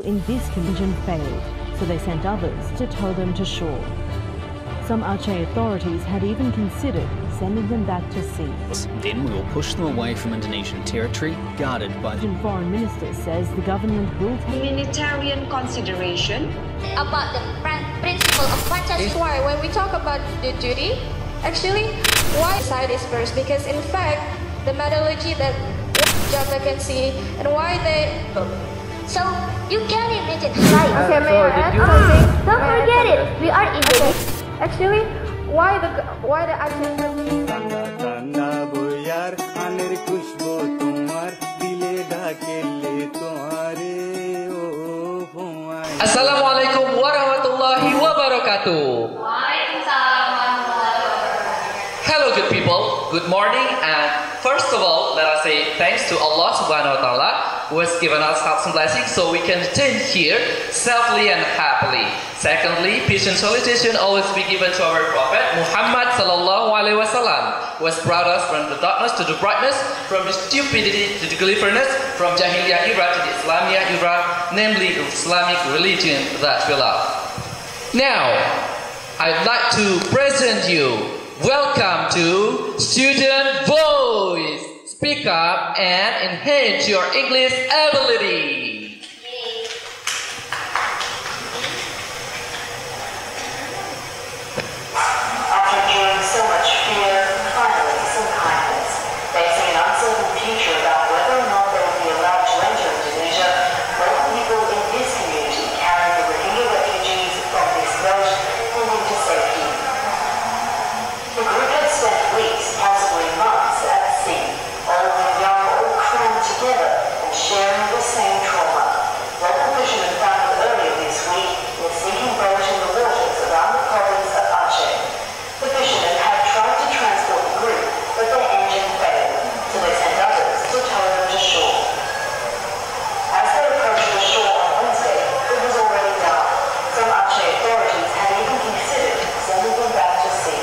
In this condition failed, so they sent others to tow them to shore. Some Aceh authorities had even considered sending them back to sea. Then we will push them away from Indonesian territory, guarded by the Foreign Minister says the government will take humanitarian consideration about the principle of Pancasila. Why, when we talk about the duty, actually, why side is first? Because in fact, the methodology that Java can see and why they. So you can imagine flying. Okay, may I add something? Don't forget it. We are Indonesia. Actually, why the Aceh? Assalamualaikum warahmatullahi wabarakatuh. Hello good people, good morning, and first of all let us say thanks to Allah subhanahu wa ta'ala who has given us health and blessings so we can attend here safely and happily. Secondly, peace and salutation always be given to our Prophet Muhammad sallallahu alaihi wasallam, who has brought us from the darkness to the brightness, from the stupidity to the cleverness, from Jahiliyah era to the Islamiyah era, namely the Islamic religion that we love. Now, I'd like to present you. Welcome to Student Voice. Speak up and enhance your English ability. After enduring so much fear, finally some kindness. Facing an uncertain future about whether or not they will be allowed to enter Indonesia, local people in this community carrying the Rohingya refugees from this boat and into safety. The group had spent weeks, possibly months, at sea, all of the young all crammed together and sharing the same trauma. Local fishermen found them earlier this week in a sinking boat in the waters around the province of Aceh. The fishermen had tried to transport the group, but their engine failed, so they sent others to tow them to shore. As they approached the shore on Wednesday, it was already dark. Some Aceh authorities had even considered sending them back to sea.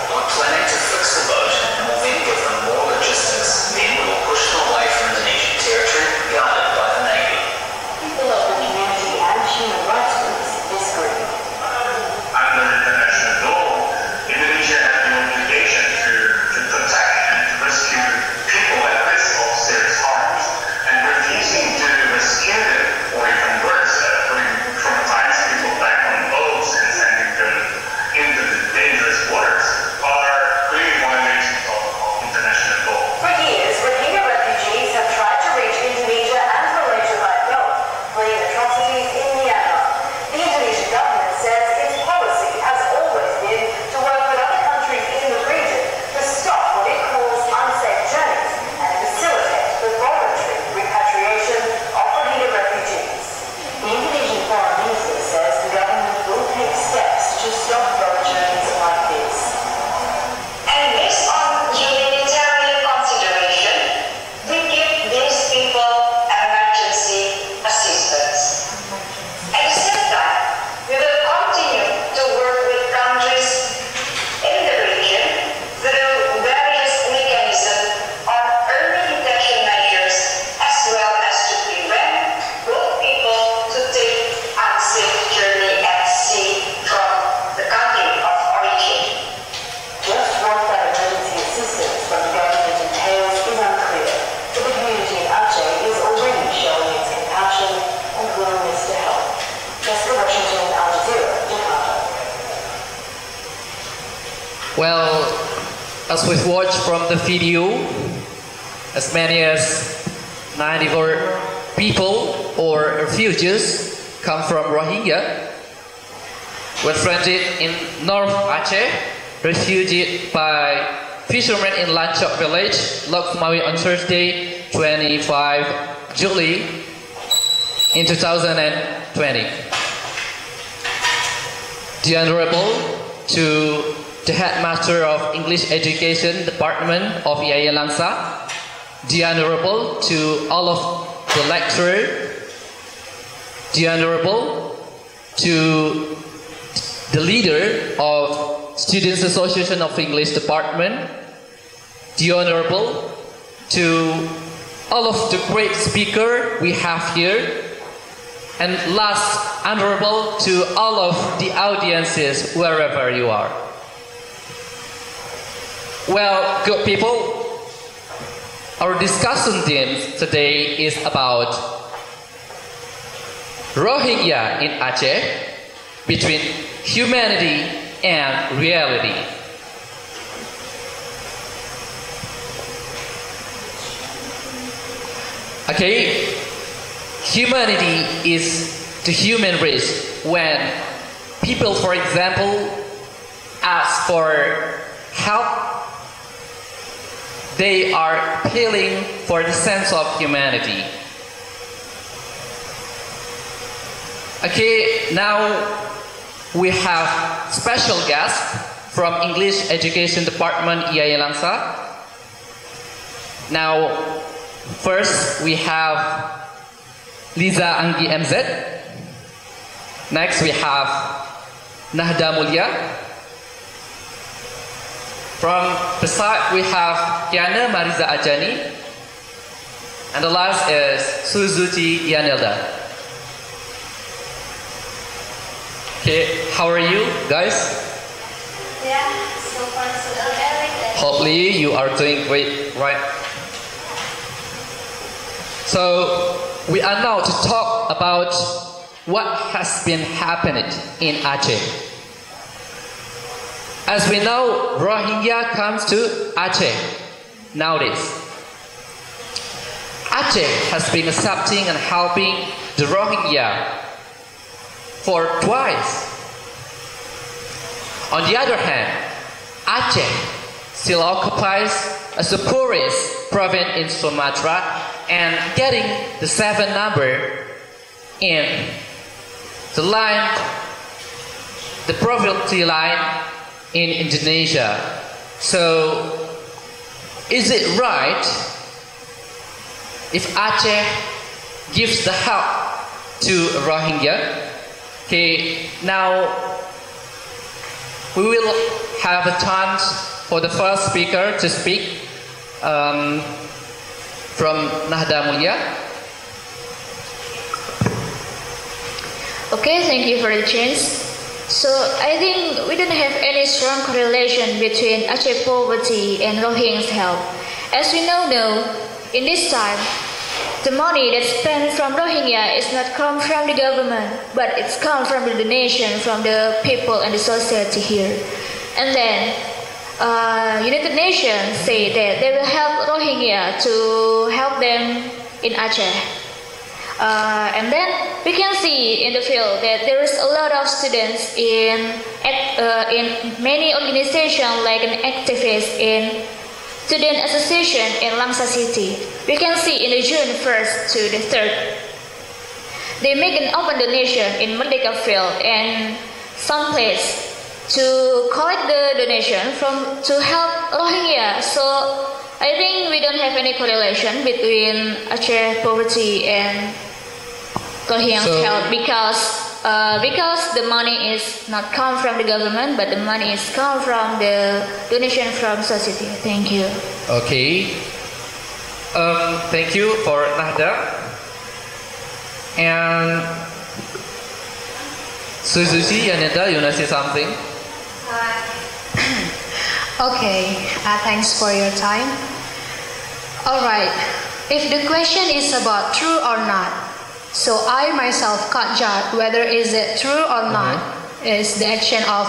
We're planning to fix the boat and will then give them more logistics. Then we will push them away from Indonesian territory, guarded by the Navy. The local community and human rights groups disagree. Under international law, Indonesia has the obligation to protect and to rescue people at risk of serious harms, and refusing to rescue them, or even worse, putting traumatized people back on boats and sending them into the dangerous waters are clear violations of international law. For years, Rohingya refugees have tried to reach Indonesia and Malaysia by boat, fleeing atrocities in Myanmar. The Indonesian government says its policy has always been to work with other countries in the region to stop what it calls unsafe journeys and facilitate the voluntary repatriation of Rohingya refugees. The Indonesian Foreign Minister says the government will take steps to stop boat journeys like this. And based on humanitarian consideration, we give these people emergency assistance. At the same time, we will continue to work with countries in the region through various mechanisms on early detection measures, as well as to prevent both people to take unsafe journey at sea from the country of origin. Just what that emergency assistance from the government entails is unclear, but the community in Aceh is already showing its compassion and willingness to help. Jessica Washington, Al Jazeera, Jakarta. Well, as we've watched from the video, as many as 94 people or refugees come from Rohingya were stranded in North Aceh, refugeed by fishermen in Lancok village, Lok Mawi on Thursday, 25 July in 2020. The Honorable to the Headmaster of English Education Department of Yayasan Langsa, the Honorable to all of the lecturers, the Honorable to the leader of Students Association of English Department, the Honorable, to all of the great speaker we have here, and last, Honorable, to all of the audiences wherever you are. Well, good people, our discussion theme today is about Rohingya in Aceh, between humanity and reality. Okay, humanity is the human race. When people, for example, ask for help, they are appealing for the sense of humanity. Okay, now we have special guest from English Education Department IAI Langsa. Now, first we have Liza Anggi MZ. Next we have Nahda Mulia. From beside we have Kiana Mariza Ajani. And the last is Suzuki Yanelda. Okay, how are you guys? Yeah, so far so good. Hopefully you are doing great, right? So we are now to talk about what has been happening in Aceh. As we know, Rohingya comes to Aceh nowadays. Aceh has been accepting and helping the Rohingya for twice. On the other hand, Aceh still occupies as the poorest province in Sumatra and getting the 7th number in the line, the poverty line in Indonesia. So, is it right if Aceh gives the help to Rohingya? Okay, now we will have a chance for the first speaker to speak from Nahda Mulia. Okay, thank you for the chance. So I think we don't have any strong correlation between Aceh poverty and Rohingya's help. As we now know, in this time, the money that's spent from Rohingya is not come from the government, but it's come from the donation from the people and the society here. And then United Nations say that they will help Rohingya to help them in Aceh. And then we can see in the field that there is a lot of students in many organizations like an activist in Student Association in Langsa City. We can see in the June 1st to the 3rd, they make an open donation in Merdeka Field and some place to collect the donation to help Rohingya. So I think we don't have any correlation between Aceh poverty and Rohingya's help because the money is not come from the government, but the money is come from the donation from society. Thank you. Okay. Thank you for Nahda. And Suzuki and Nahda, you want to say something? Okay. Thanks for your time. All right. If the question is about true or not, so I myself can't judge whether is it true or not is the action of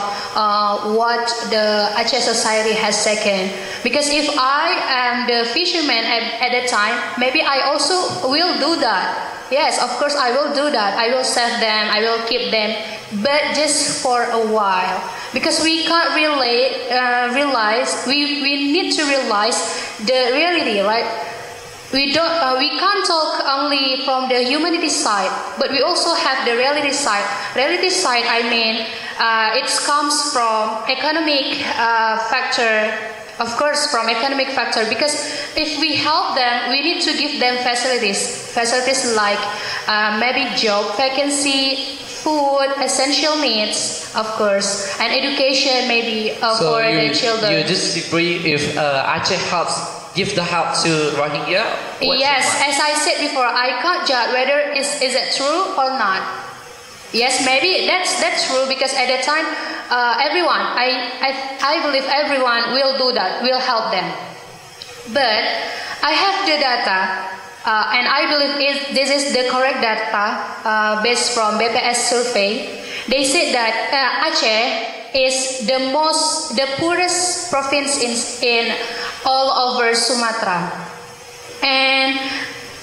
what the Aceh society has taken. Because if I am the fisherman at that time, maybe I also will do that. Yes, of course I will do that. I will save them, I will keep them, but just for a while. Because we can't really we need to realize the reality, right? We can't talk only from the humanity side, but we also have the reality side. Reality side, I mean, it comes from economic factor, of course, from economic factor. Because if we help them, we need to give them facilities like maybe job vacancy, food, essential needs, of course, and education maybe for the children. You disagree if Aceh give the help to Rohingya? Yes, as I said before, I can't judge whether is it true or not. Yes, maybe that's true because at that time, everyone, I believe everyone will do that, will help them. But I have the data, and I believe this is the correct data based from BPS survey. They said that Aceh is the poorest province in all over Sumatra. And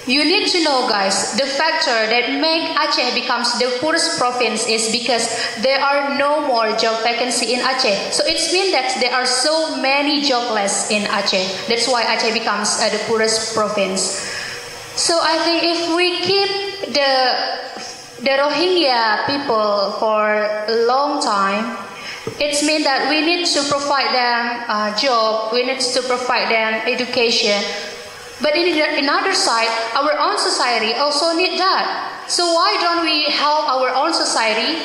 you need to know, guys, the factor that make Aceh becomes the poorest province is because there are no more job vacancy in Aceh. So it means that there are so many jobless in Aceh. That's why Aceh becomes the poorest province. So I think if we keep the Rohingya people for a long time, it means that we need to provide them a job, we need to provide them education. But in another side, our own society also need that. So why don't we help our own society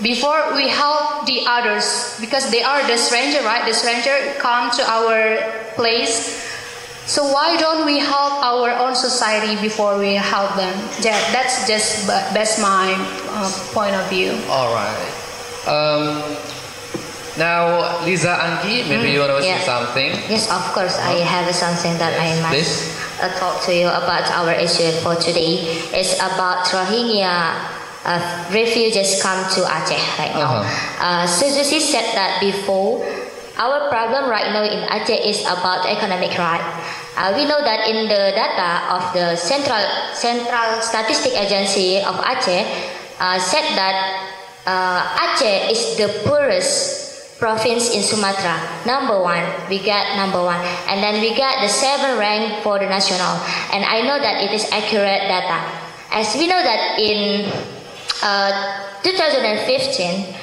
before we help the others? Because they are the stranger, right? The stranger come to our place. So why don't we help our own society before we help them? That's my point of view. All right. Now, Lisa Anggi, maybe you want to say something? Yes, of course. I have something that I must talk to you about our issue for today. It's about Rohingya refugees come to Aceh right now. Suzuki said that before. Our problem right now in Aceh is about economic right. We know that in the data of the Central Statistic Agency of Aceh said that Aceh is the poorest province in Sumatra. Number one, we got number one, and then we got the 7th rank for the national. And I know that it is accurate data, as we know that in 2015,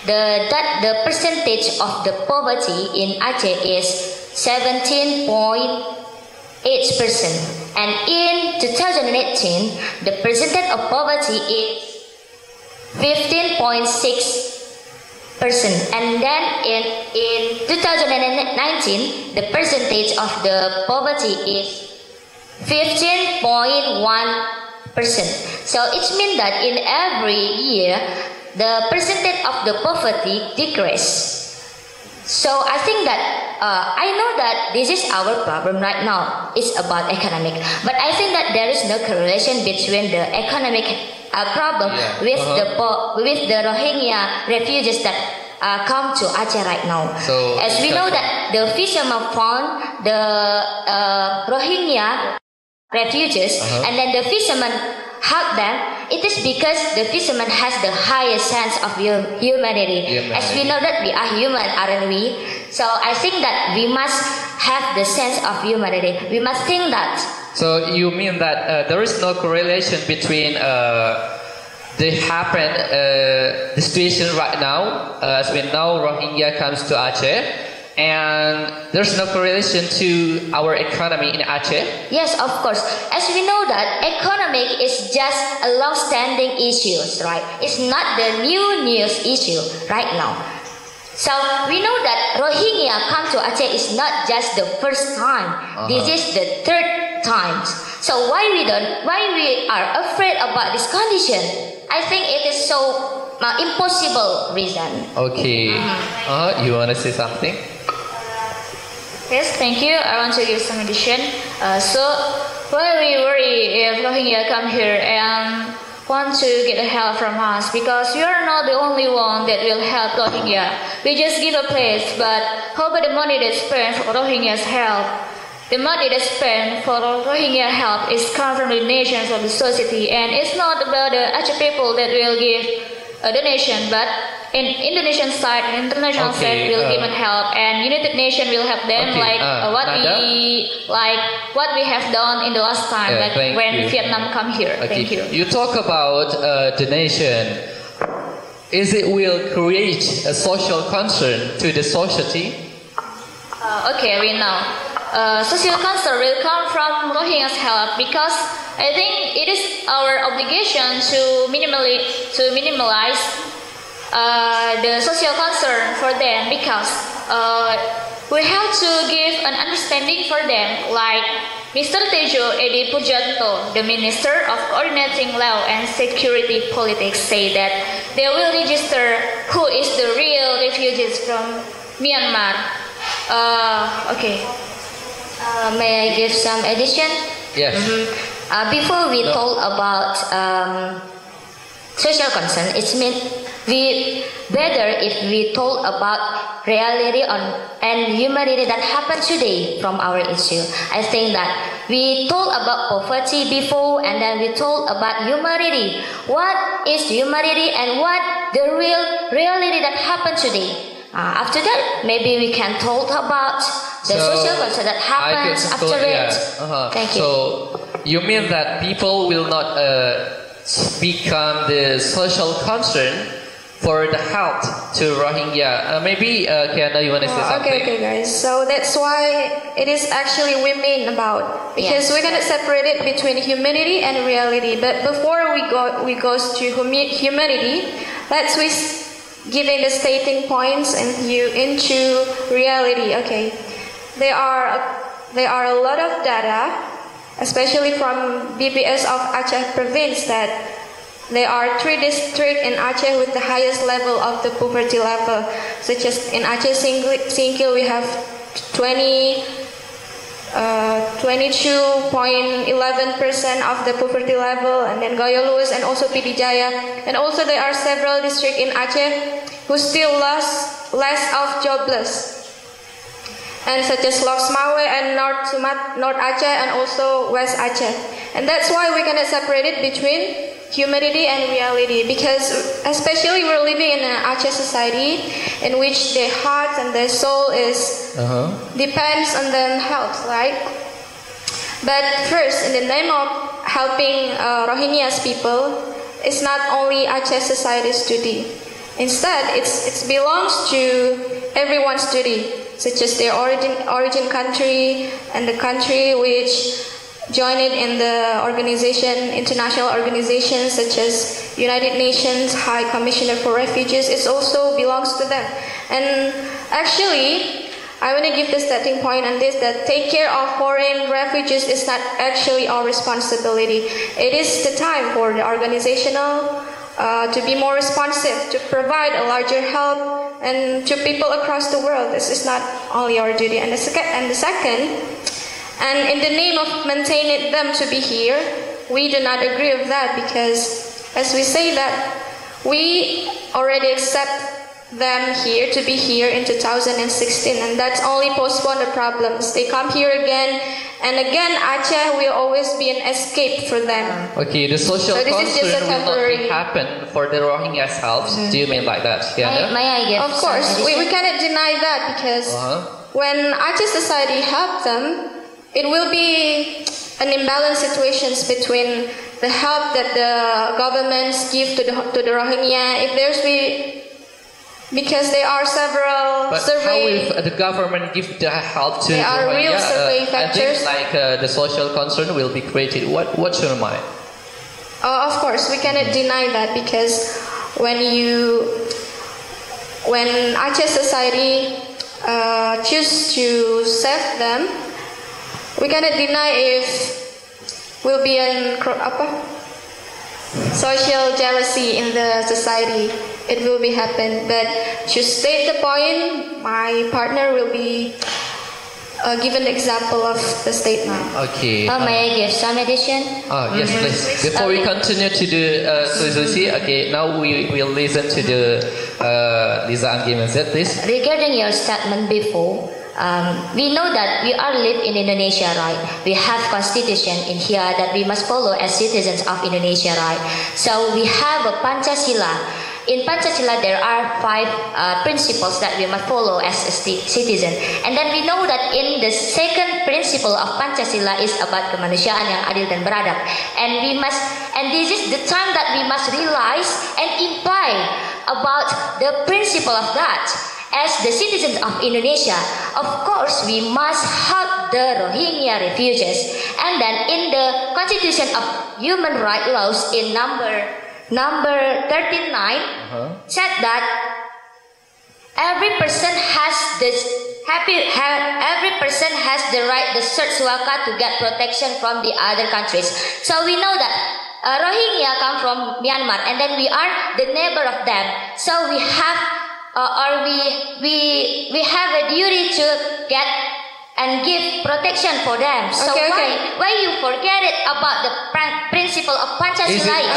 the percentage of the poverty in Aceh is 17.8%, and in 2018, the percentage of poverty is 15.6%. And then in 2019, the percentage of the poverty is 15.1%. So it means that in every year, the percentage of the poverty decreases. So I think that I know that this is our problem right now. It's about economic, but I think that there is no correlation between the economic problem with the Rohingya refugees that come to Aceh right now. So as we know that the fishermen found the Rohingya refugees, and then the fishermen help them. It is because the fisherman has the highest sense of humanity. As we know that we are human, aren't we? So I think that we must have the sense of humanity. We must think that. So you mean that there is no correlation between the situation right now, as we know Rohingya comes to Aceh, and there's no correlation to our economy in Aceh? Yes, of course. As we know that economic is just a long-standing issue, right? It's not the new news issue right now. So we know that Rohingya come to Aceh is not just the first time. This is the 3rd time. So why we are afraid about this condition? I think it is so impossible reason. Okay. You want to say something? Yes, thank you. I want to give some addition. So why we worry if Rohingya come here and want to get help from us? Because we are not the only one that will help Rohingya. We just give a place, but how about the money that's spent for Rohingya's help? The money that's spent for Rohingya help is come from the nations of the society, and it's not about the Aceh people that will give a donation, but in Indonesian side, international side will give help, and United Nations will help them what we have done in the last time, when Vietnam come here. Thank you. You talk about donation. Is it will create a social concern to the society? Okay, we know. Social concern will come from Rohingya's help because I think it is our obligation to minimize the social concern for them, because we have to give an understanding for them, like Mr. Tejo Edi Pujanto, the Minister of Coordinating Law and Security Politics, say that they will register who is the real refugees from Myanmar. Okay. May I give some addition? Yes. Before we talk about social concern, it's better if we talk about reality and humanity that happened today from our issue. I think that we talk about poverty before, and then we talk about humanity. What is humanity and what the real reality that happened today? After that, maybe we can talk about the social concern that happens after it. Thank you. So you mean that people will not become the social concern for the help to Rohingya? Maybe Kiana, you want to say something? Okay, guys. So that's why it is actually we mean about, because we're gonna separate it between humanity and reality. But before we go to humanity, let's giving the stating points and into reality. Okay, there are a lot of data, especially from BPS of Aceh province, that there are 3 districts in Aceh with the highest level of the poverty level, such as in Aceh Singkil we have 22.11% of the poverty level, and then Gaya Luwes and also Pidi Jaya. And also there are several districts in Aceh who still less of jobless, and such as Loksmawe and North Aceh and also West Aceh. And that's why we're gonna separate it between humanity and reality, because especially we're living in an Aceh society in which their heart and their soul is depends on their health, right? But first, in the name of helping Rohingyas people, it's not only Aceh society's duty. Instead, it belongs to everyone's duty, such as their origin country and the country which joined in the international organizations such as United Nations High Commissioner for Refugees. It also belongs to them. And actually, I want to give the starting point on this, that take care of foreign refugees is not actually our responsibility. It is the time for the organizational to be more responsive, to provide a larger help and to people across the world. This is not only our duty. And the second, and in the name of maintaining them to be here, we do not agree with that, because as we say that we already accept them here to be here in 2016, and that's only postpone the problems. They come here again and again. Aceh will always be an escape for them. Okay, the social concern will not happen for the Rohingyas' help. Do you mean like that? Yeah. May I give? Of course, we cannot deny that, because when Aceh society help them, it will be an imbalance situations between the help that the governments give to the Rohingya. If there's because there are several survey. How will the government give the help to there are Rohingya? Real survey factors. I think the social concern will be created. What's your mind? Of course, we cannot deny that, because when Aceh society choose to save them, we cannot deny if will be an social jealousy in the society. It will be happen, but to state the point, my partner will be given the example of the statement. Okay. May I give some addition? Yes, please. Before we continue to the Suzuki, okay, now we will listen to the Liza Anggi, please. Regarding your statement before, we know that we are live in Indonesia, right? We have constitution in here that we must follow as citizens of Indonesia, right? So we have a Pancasila. In Pancasila, there are 5 principles that we must follow as a citizen. And then we know that in the second principle of Pancasila is about kemanusiaan yang adil dan beradab. And this is the time that we must realize and imply about the principle of that. As the citizens of Indonesia, of course, we must help the Rohingya refugees. And then in the Constitution of Human Rights Laws in number 39 said that every person has the right, the search waka, to get protection from the other countries. So we know that Rohingya come from Myanmar, and then we are the neighbor of them. So we have we have a duty to get and give protection for them. So why you forget it about the principle of Pancasila?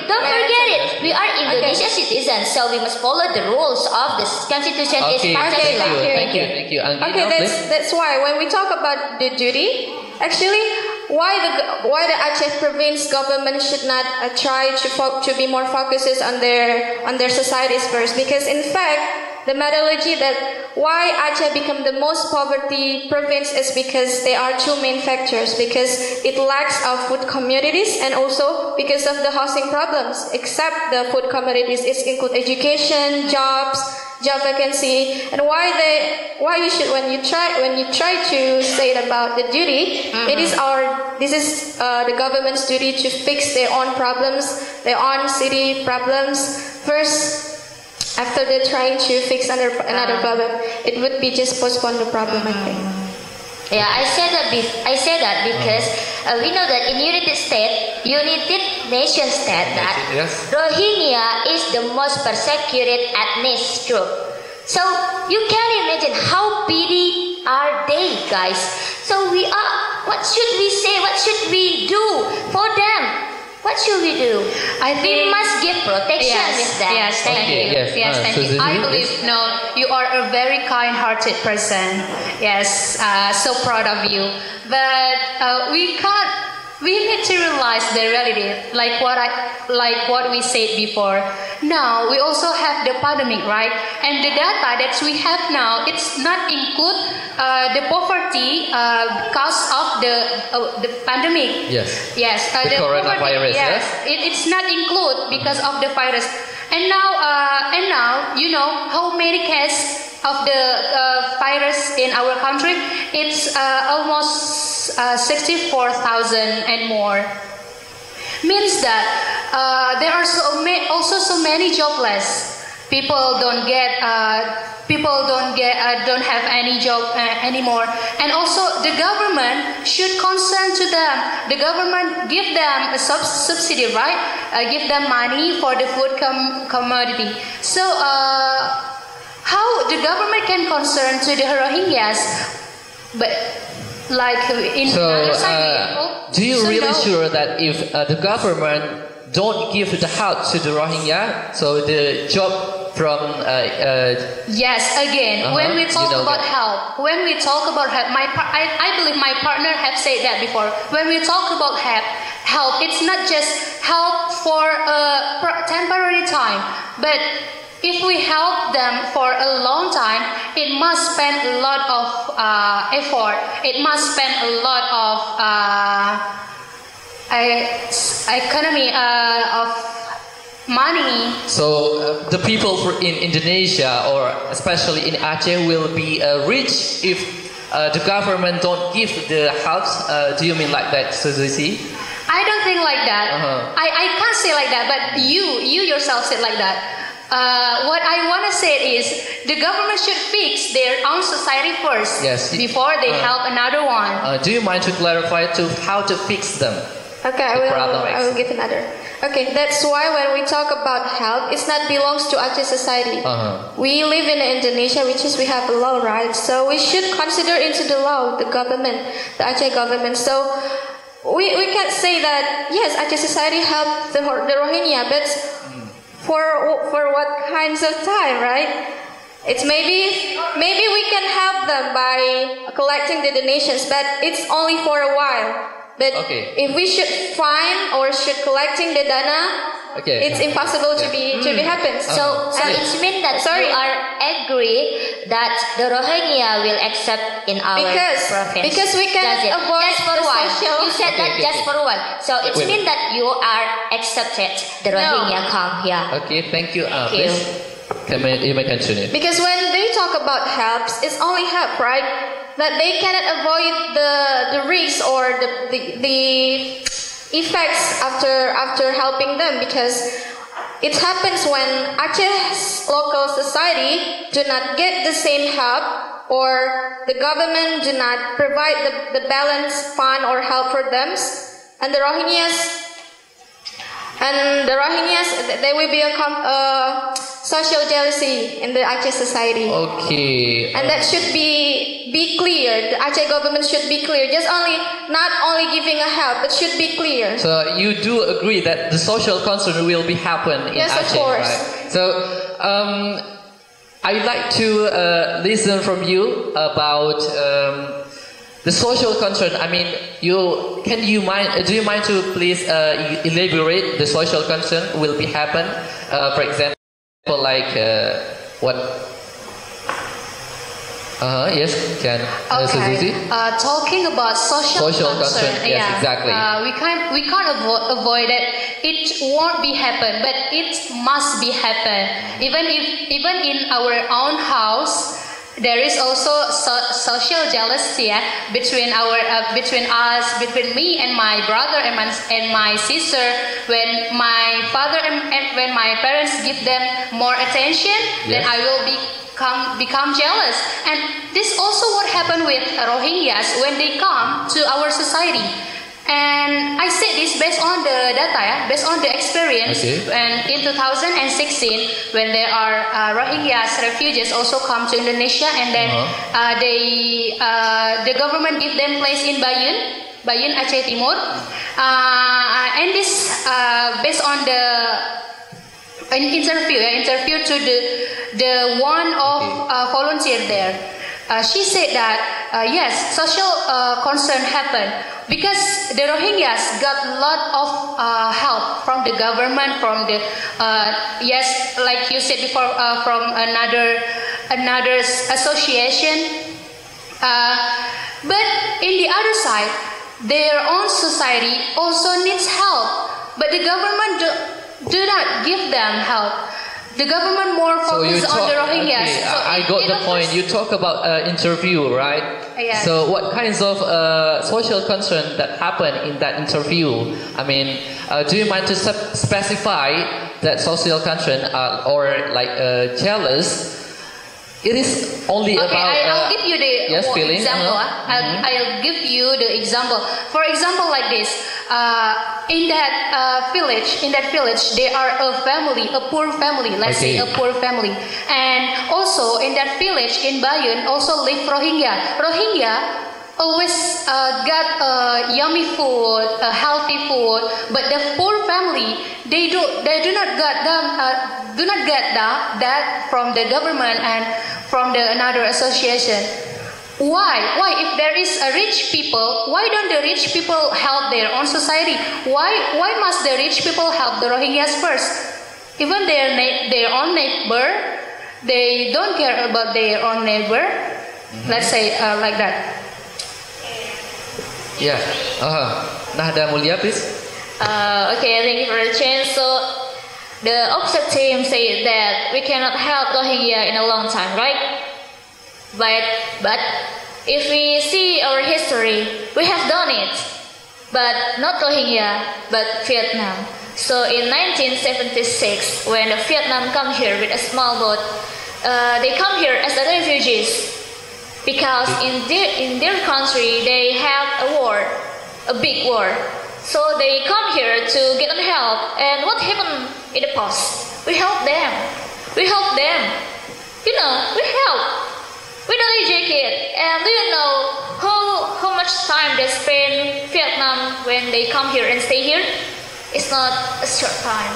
Don't forget it. We are Indonesian citizens, so we must follow the rules of the Constitution. Is Pancasila. Thank you. Okay, that's why when we talk about the duty, actually, why the Aceh province government should not try to be more focused on their societies first? Because in fact, the methodology that why Aceh become the most poverty province is because there are two main factors. Because it lacks of food commodities, and also because of the housing problems. Except the food commodities, it include education, jobs, job vacancy, and when you try to say it about the duty, this is the government's duty to fix their own problems, their own city problems first. After they're trying to fix another problem, it would be just postpone the problem, I think. Yeah, I said that because we know that in United Nations state that Rohingya is the most persecuted ethnic group. So you can imagine how pity are they, guys. So what should we say? What should we do for them? What should we do? We must give protection with them. Yes, thank you. Yes, thank you. I believe, you are a very kind-hearted person. Yes, so proud of you. But we need to realize the reality, like what we said before. Now we also have the pandemic, right? And the data that we have now, it's not include the poverty because of the pandemic. Yes. The coronavirus. Yes. It's not include because of the virus. And now you know how many cases of the virus in our country. It's almost 64,000 and more. Means that there are also so many jobless. People don't have any job anymore. And also the government should concern to them. The government give them a subsidy, right? Give them money for the food commodity. So how the government can concern to the Rohingyas, but like in other side, do you really sure that if the government don't give the help to the Rohingya, so the job from yes, again, when we talk about help, I believe my partner have said that before. When we talk about help, it's not just help for a temporary time, but if we help them for a long time, it must spend a lot of effort. It must spend a lot of economy of money. So the people in Indonesia, or especially in Aceh, will be rich if the government don't give the help. Do you mean like that, Suzuki? I don't think like that. I can't say like that, but you yourself said like that. What I want to say is the government should fix their own society first, before they help another one. Do you mind to clarify how to fix them? Okay, I will give another. Okay, that's why when we talk about help, it's not belongs to Aceh society. We live in Indonesia, which is we have a law, right? So we should consider into the law, the government, the Aceh government. So we can't say that yes, Aceh society helped the Rohingya, but for what kinds of time, right? It's maybe we can help them by collecting the donations, but it's only for a while. But if we should find or should collecting the dana, it's impossible to be happen. So it means that you are agree that the Rohingya will accept in our province. Because we can avoid just for one. You said that just for one. So it means that you are accepted. The Rohingya come here. Okay, thank you. Thank please. you. You may continue. Because when they talk about helps, it's only help, right? That they cannot avoid the risks or the effects after helping them, because it happens when Aceh's local society do not get the same help, or the government do not provide the balanced fund or help for them, and the Rohingyas, there will be a social jealousy in the Aceh society. Okay. And that should be clear. The Aceh government should be clear. Not only giving a help, but should be clear. So you do agree that the social concern will be happen in yes, Aceh, of course. Right? So I'd like to listen from you about the social concern. I mean, do you mind to please elaborate the social concern will be happen? For example, like what? Yes, can. Okay. Talking about social concern. Yes, yeah, exactly. We can't avoid it. It won't be happen, but it must be happen. Even in our own house, there is also social jealousy between between me and my brother and my sister. When my father and when my parents give them more attention, then I will become jealous. And this also what happened with Rohingyas when they come to our society. And I said this based on the data, based on the experience. Okay. And in 2016, when there are Rohingyas refugees also come to Indonesia, and then the government give them place in Bayun, Aceh Timur, and this based on the interview to the one of volunteer there. She said that yes, social concern happened because the Rohingyas got a lot of help from the government, from the yes, like you said before, from another association. But in the other side, their own society also needs help, but the government do not give them help. The government more focus on the Rohingyas. Okay, so I got the point. You talk about interview, right? Yes. So what kinds of social concern that happened in that interview? I mean, do you mind to specify that social concern or like jealous? It is only about. I'll give you the feeling. example. I'll give you the example. For example, like this. In that village, there are a poor family. Let's say a poor family, and also in that village in Bayun also live Rohingya. Rohingya always got yummy food, healthy food, but the poor family they do not get that from the government and from another association. Why if there is a rich people, why don't the rich people help their own society? Why must the rich people help the Rohingyas first? Even their own neighbor, they don't care about their own neighbor. Let's say like that. Yeah. Nahda Mulia, please. Okay, thank you for the chance. So the offset team said that we cannot help Rohingya in a long time, right? But if we see our history, we have done it. But not Rohingya, but Vietnam. So in 1976, when the Vietnam come here with a small boat, they come here as refugees because in their country they have a big war. So they come here to get on help. And what happened in the past? We help them. We help. We don't educate. And do you know how much time they spend in Vietnam when they come here and stay here? It's not a short time.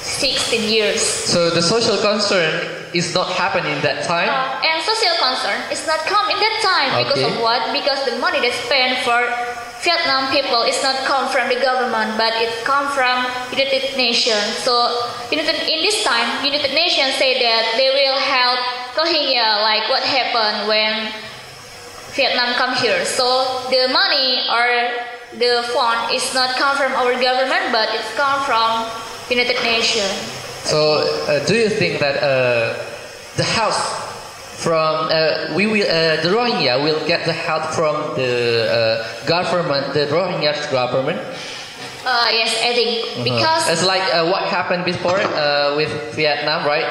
16 years. So the social concern is not happening that time? And social concern is not come in that time. Because of what? Because the money they spend for Vietnam people is not come from the government, but it come from United Nations. So in this time, United Nations say that they will help Rohingya, like what happened when Vietnam come here. So the money or the fund is not come from our government, but it's come from United Nations. So, do you think that the help from the Rohingya will get the help from the government, the Rohingya government? Yes, I think because it's like what happened before with Vietnam, right?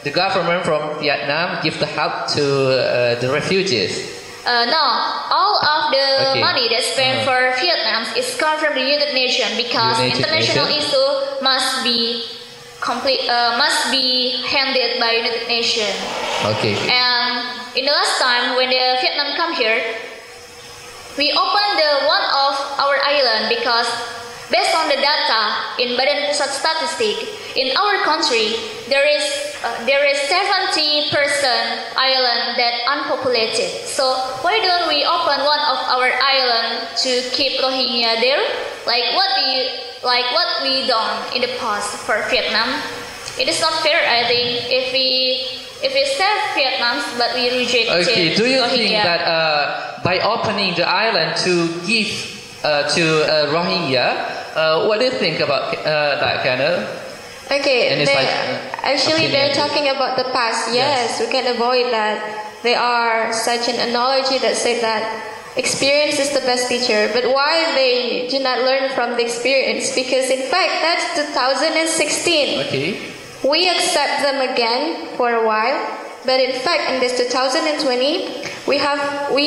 The government from Vietnam give the help to the refugees. No, all of the money that's spent for Vietnam is come from the United Nations because international issue must be handled by United Nations. Okay. And in the last time when the Vietnam come here, we opened the one of our island because based on the data in Badan Pusat Statistik in our country there is 70% island that unpopulated. So why don't we open one of our island to keep Rohingya there? Like what we done in the past for Vietnam? It is not fair, I think, if we save Vietnam but we reject Okay, do you Rohingya. think that by opening the island to give to Rohingya, what do you think about that kind of? Okay, actually they're talking about the past. Yes, we can avoid that. They are such an analogy that said that experience is the best teacher. But why they do not learn from the experience? Because in fact, that's 2016. Okay. We accept them again for a while. But in fact, in this 2020, we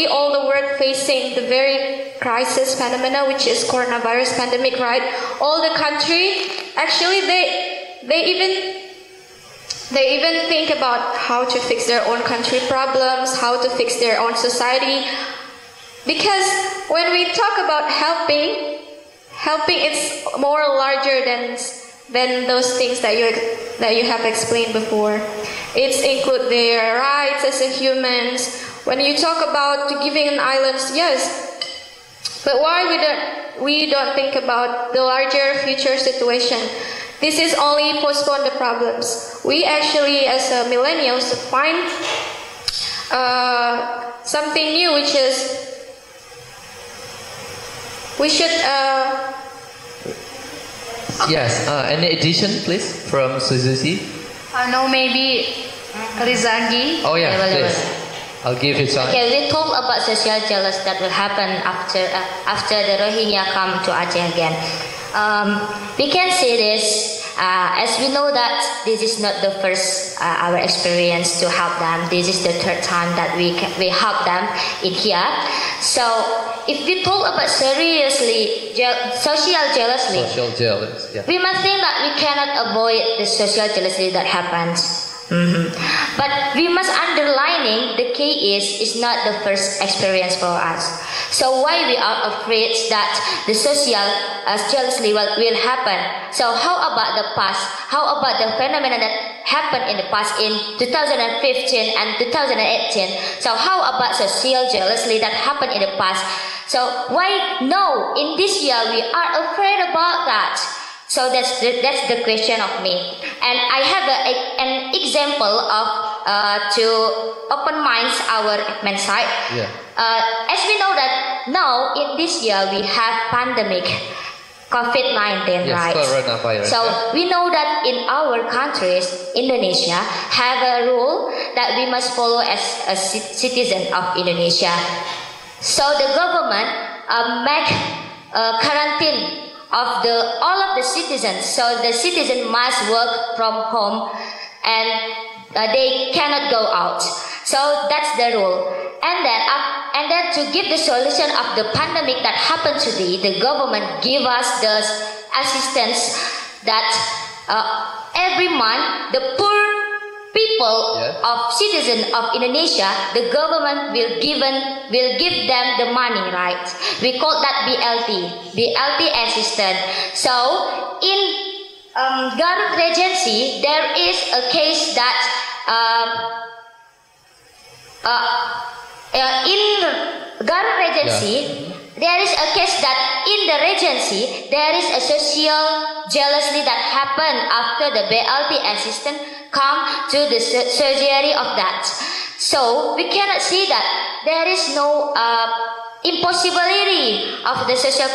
all the world facing the very crisis phenomena, which is coronavirus pandemic, right? All the country, actually, they even think about how to fix their own country problems, how to fix their own society. Because when we talk about helping it's more larger than those things that you have explained before. It includes their rights as a humans. When you talk about giving an island, yes, but why we don't think about the larger future situation? This is only postpone the problems. We actually, as millennials, find something new, which is we should. Yes. Any addition, please, from Suzuki? No, maybe Rizangi. Oh yeah, please. I'll give you some. Okay, we talk about social jealousy that will happen after the Rohingya come to Aceh again. We can say this as we know that this is not the first our experience to help them. This is the third time that we help them in here. So if we talk about seriously social jealousy, we must think that we cannot avoid the social jealousy that happens. But we must underlining the key is not the first experience for us. So why we are afraid that the social jealousy will happen? So how about the past? How about the phenomena that happened in the past in 2015 and 2018? So how about social jealousy that happened in the past? So why no? In this year we are afraid about that. So that's the question of me, and I have an example of to open minds our main side. Yeah. As we know that now in this year we have pandemic, COVID-19, right? Coronavirus. So we know that in our countries, Indonesia have a rule that we must follow as a citizen of Indonesia. So the government make quarantine of all of the citizens, so the citizen must work from home and they cannot go out. So that's the rule. And then to give the solution of the pandemic that happened today, the government give us the assistance that every month the poor people of citizens of Indonesia, the government will give them the money, right? We call that BLT assistance. So in Garut Regency, there is a case that in Garut Regency, there is a case that in the Regency there is a social jealousy that happened after the BLT assistant come to the surgery of that. So we cannot see that there is no impossibility of the social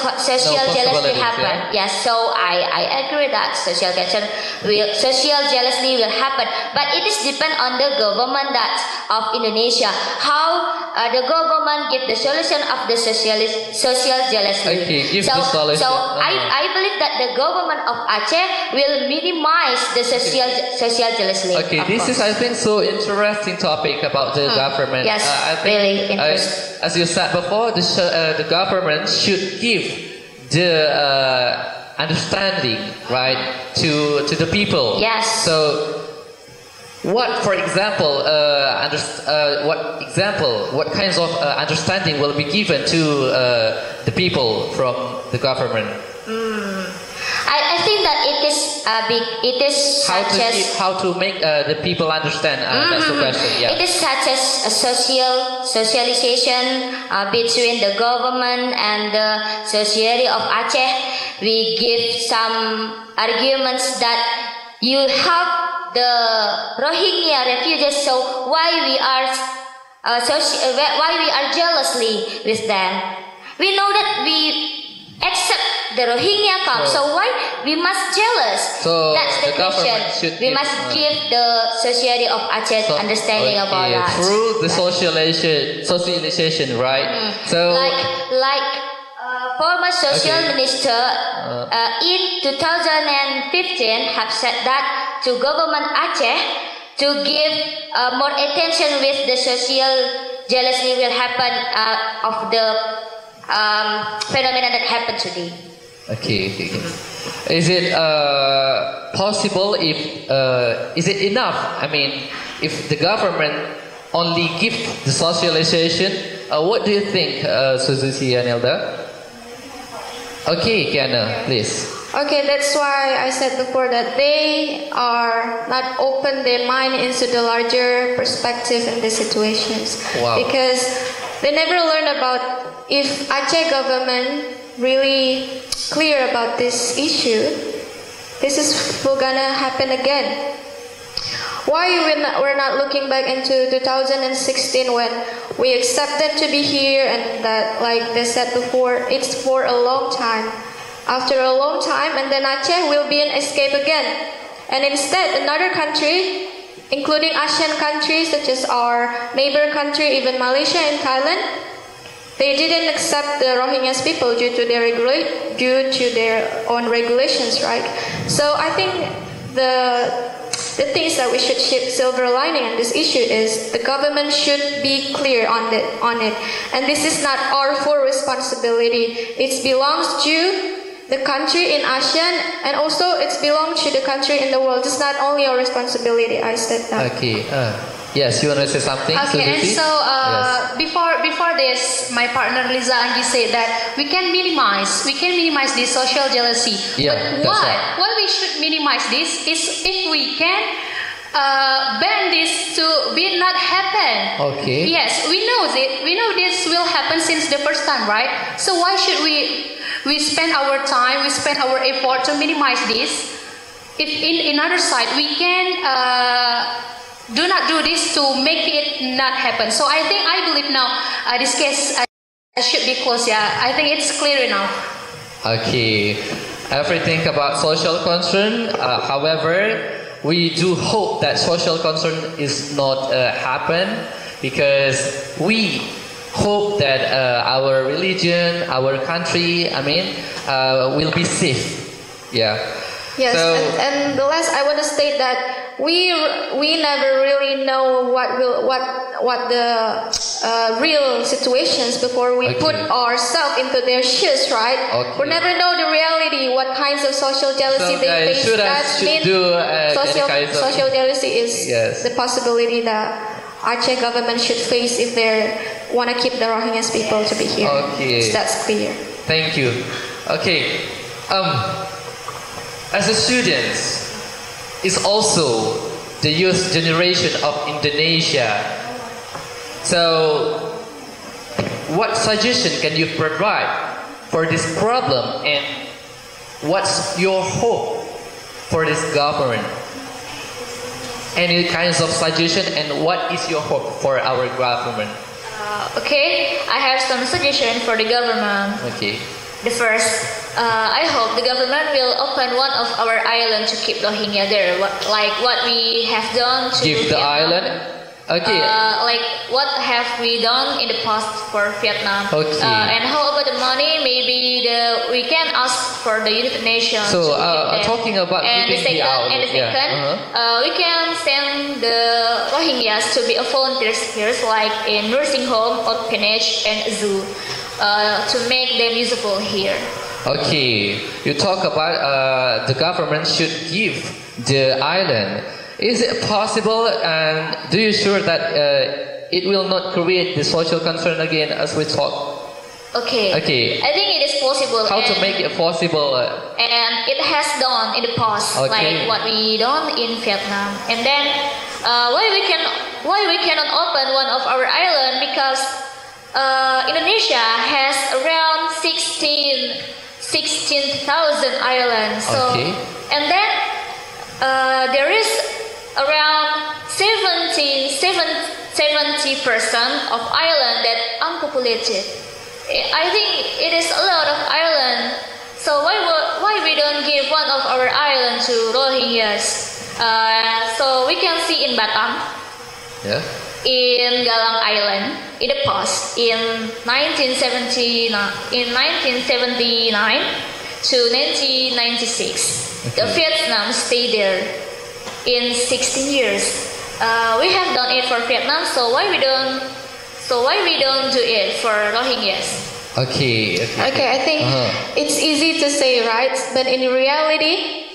jealousy happen. Yeah? Yes, so I agree that social jealousy will happen, but it is depend on the government of Indonesia how the government give the solution of the social jealousy. Okay, give the solution. So I believe that the government of Aceh will minimize the social jealousy. Okay, this is I think so interesting topic about the government. Yes, I think, really interesting. As you said before, the government should give the understanding, right, to the people. Yes. So, what kinds of understanding will be given to the people from the government? I think that it is how to make the people understand. That's the question. Yeah. It is such as a socialization between the government and the society of Aceh. We give some arguments that you have the Rohingya refugees, so why we are jealously with them? We know that we accept the Rohingya come, so why we must jealous? So that's the question. We must give the society of Aceh understanding about that. Through the socialization, right? So like former social minister in 2015 have said that to government Aceh to give more attention with the social jealousy will happen of the phenomenon that happened today. Okay. Is it possible is it enough? I mean, if the government only give the socialization, what do you think, Suzuki and Elda? Okay, Kiana, please. Okay, that's why I said before that they are not open their mind into the larger perspective in these situations. Wow. Because they never learn about if Aceh government really clear about this issue, this is gonna happen again. Why we're not looking back into 2016 when we accepted to be here and that, like they said before, it's for a long time. After a long time, and then Aceh will be an escape again. And instead, another country, including ASEAN countries such as our neighbor country, even Malaysia and Thailand, they didn't accept the Rohingya people due to their own regulations, right? So I think the things that we should shift silver lining on this issue is the government should be clear on it. And this is not our full responsibility. It belongs to the country in ASEAN, and also it belongs to the country in the world. It's not only our responsibility. I said that. Okay. Yes, you want to say something? Okay, and so yes. before this, my partner Liza Anggi said that we can minimize this social jealousy. Yeah, but right. why we should minimize this is if we can ban this to be not happen. Okay. Yes, we know this will happen since the first time, right? So why should we spend our time, we spend our effort to minimize this? If in another side we can do not do this to make it not happen. So I believe now this case should be closed. Yeah, I think it's clear enough. Okay. Everything about social concern. However, we do hope that social concern is not happen, because we hope that our religion, our country, will be safe. Yeah. Yes, so, and the last I want to state that we never really know what the real situations before we put ourselves into their shoes, right? Okay. We never know the reality, what kinds of social jealousy they face. Social jealousy is the possibility that Aceh government should face if they want to keep the Rohingya people to be here. Okay. So that's clear. Thank you. Okay. As a student, it's also the youth generation of Indonesia. So, what suggestion can you provide for this problem, and what's your hope for this government? Any kinds of suggestion, and what is your hope for our government? Okay, I have some suggestion for the government. Okay. The first, I hope the government will open one of our island to keep Rohingya there, like what we have done to Give the Vietnam. island. Okay. Like what have we done in the past for Vietnam? Okay. And how about the money? Maybe we can ask for the United Nations. So, to give them. talking about and the giving the second, island, and the second, we can send the Rohingyas to be a volunteers here, like in nursing home, orphanage, and zoo. To make them useful here. Okay, you talk about the government should give the island. Is it possible, and do you sure that it will not create the social concern again as we talk? Okay. Okay. I think it is possible. How to make it possible? And it has done in the past, like what we done in Vietnam. And then why we cannot open one of our island, because Indonesia has around 16,000 islands. So, and then there is around 70% of island that unpopulated. I think it is a lot of island. So why we don't give one of our island to Rohingyas? So we can see in Batam. Yeah. In Galang Island, in the past, in 1979 to 1996, the Vietnam stayed there in 16 years. We have done it for Vietnam, so why we don't do it for Rohingyas? Okay. Okay, I think it's easy to say, right? But in reality,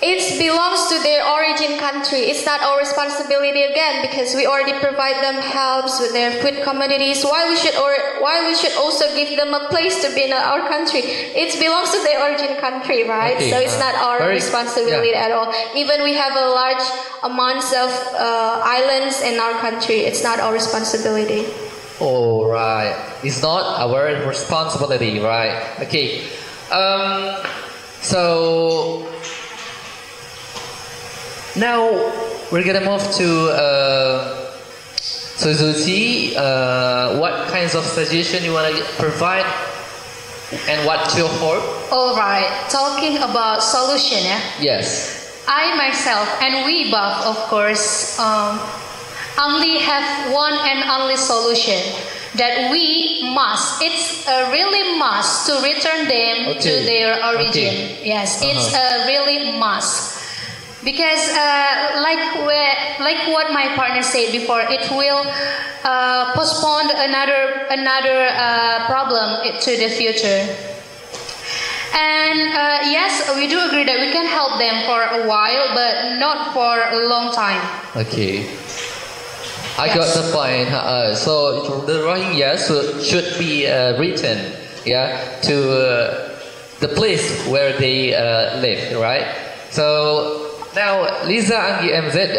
it belongs to their origin country. It's not our responsibility again, because we already provide them helps with their food commodities. Why we should also give them a place to be in our country? It belongs to their origin country, right? Okay. So it's not our responsibility at all. Even we have a large amounts of islands in our country, it's not our responsibility. Oh, right. It's not our responsibility, right? Okay. So now we're gonna move to Suzuki. What kinds of suggestion you wanna provide, and what to hope? All right. Talking about solution, Yes. I myself and we both, of course, only have one and only solution, that we must. It's a really must to return them to their origin. Yes, it's a really must. Because like what my partner said before, it will postpone another problem to the future. And yes, we do agree that we can help them for a while, but not for a long time. Okay. I got the point. So the Rohingyas should be returned, to the place where they live, right? So now, Lisa Anggi MZ,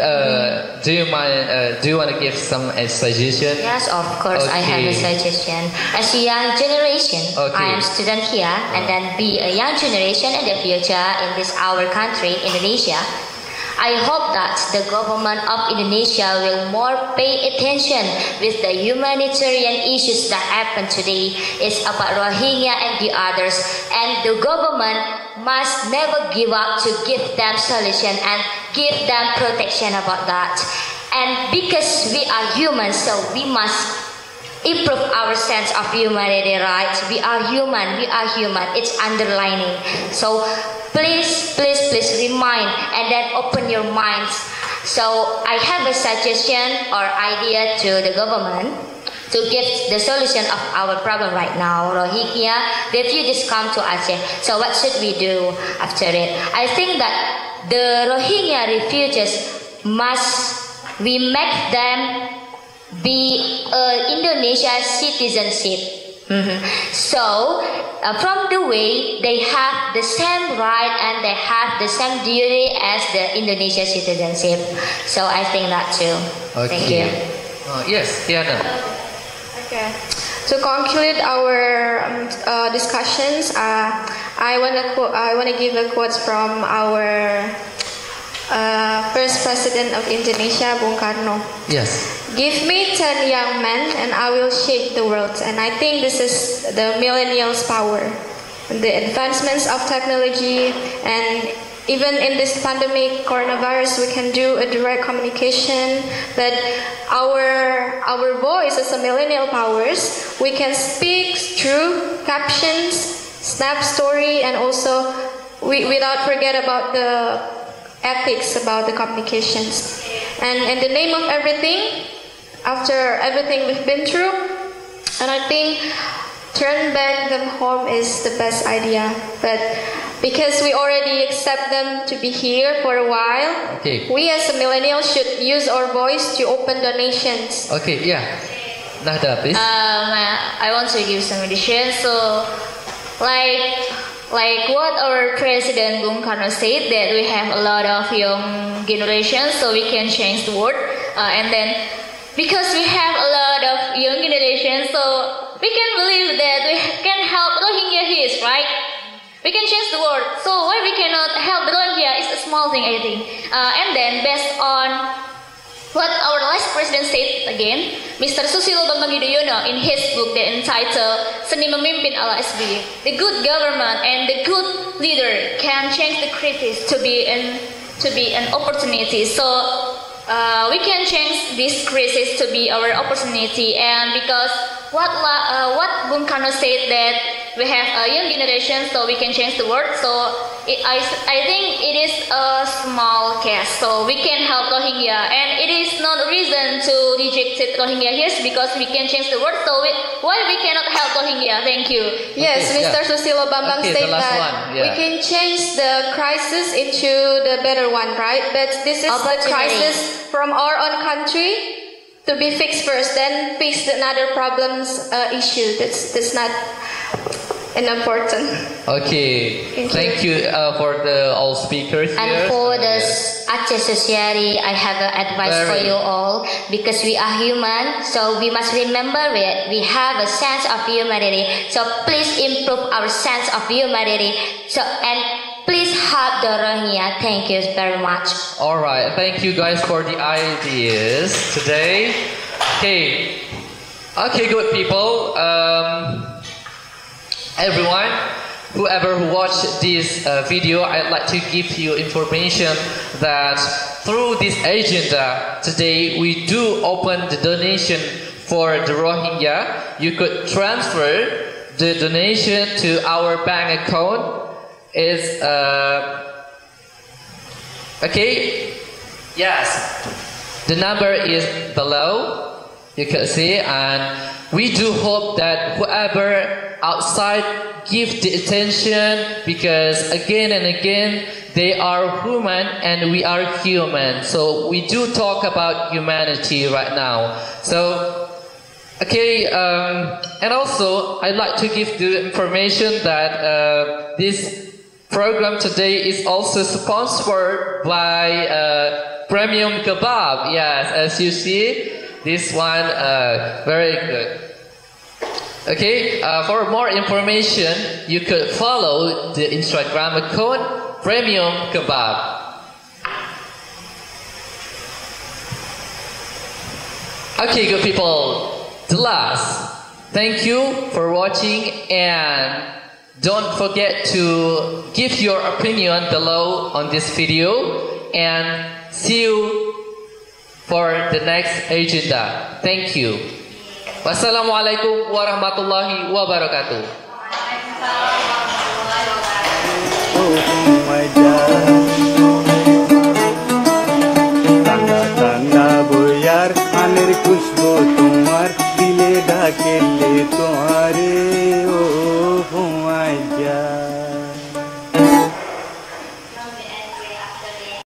do you want to give some suggestion? Yes, of course, I have a suggestion. As a young generation, I am student here, and then be a young generation in the future in this our country, Indonesia. I hope that the government of Indonesia will more pay attention with the humanitarian issues that happen today. It's about Rohingya and the others, and the government must never give up to give them solution and give them protection about that. And because we are humans, so we must improve our sense of humanity, right? We are human. It's underlining. So please remind and then open your minds. So I have a suggestion or idea to the government to give the solution of our problem right now. Rohingya refugees come to Aceh. So what should we do after it? I think that the Rohingya refugees we make them be Indonesia citizenship. So from the way they have the same right and they have the same duty as the Indonesia citizenship. So I think that too. Thank you. Yes, Tiana. Okay. To conclude our discussions, I want to give a quote from our first President of Indonesia, Bung Karno. Yes. Give me 10 young men and I will shake the world. And I think this is the millennials' power. The advancements of technology, and even in this pandemic, coronavirus, we can do a direct communication. But our voice as a millennial powers, we can speak through captions, snap story, and also without forget about the ethics about the communications. And in the name of everything, after everything we've been through, and I think turn back them home is the best idea. But because we already accept them to be here for a while, we as a millennial should use our voice to open donations. Okay, yeah. Nahda, please. I want to give some addition. So, like what our President Bung Karno said, that we have a lot of young generations, so we can change the world. And then, because we have a lot of young generations, so we can believe that we can help Rohingya here, right? We can change the world. So why we cannot help the Rohingya is a small thing, I think. And then, based on what our last president said again, Mr. Susilo Bambang Yudhoyono, in his book that entitled Seni Memimpin ala SBY, the good government and the good leader can change the crisis to be an opportunity. So we can change this crisis to be our opportunity. And because what Bung Karno said, that we have a young generation, so we can change the world. So I think it is a small case, so we can help Rohingya, and it is not a reason to reject Rohingya here, because we can change the world. So why we cannot help Rohingya? Thank you. Yes, Mr. Susilo Bambang said that we can change the crisis into the better one, right? But this is the crisis from our own country to be fixed first, then fix another problems issue. That's not important. Okay, thank you for all speakers here. And for the Aceh Society, I have an advice for you all, because we are human, so we must remember that we have a sense of humanity. So please improve our sense of humanity. And please help the Rohingya. Thank you very much. All right, thank you guys for the ideas today. Okay, good people. Everyone, whoever who watched this video, I'd like to give you information that through this agenda today, we do open the donation for the Rohingya. You could transfer the donation to our bank account. Is okay? Yes, the number is below. You can see, and we do hope that whoever outside give the attention, because again and again they are human and we are human. So we do talk about humanity right now. So okay, and also I'd like to give the information that this program today is also sponsored by Premium Kebab. Yes, as you see, this one very good. Okay, for more information, you could follow the Instagram account Premium Kebab. Okay, good people. The last, thank you for watching, and don't forget to give your opinion below on this video, and see you for the next agenda. Thank you. Wassalamualaikum warahmatullahi wabarakatuh.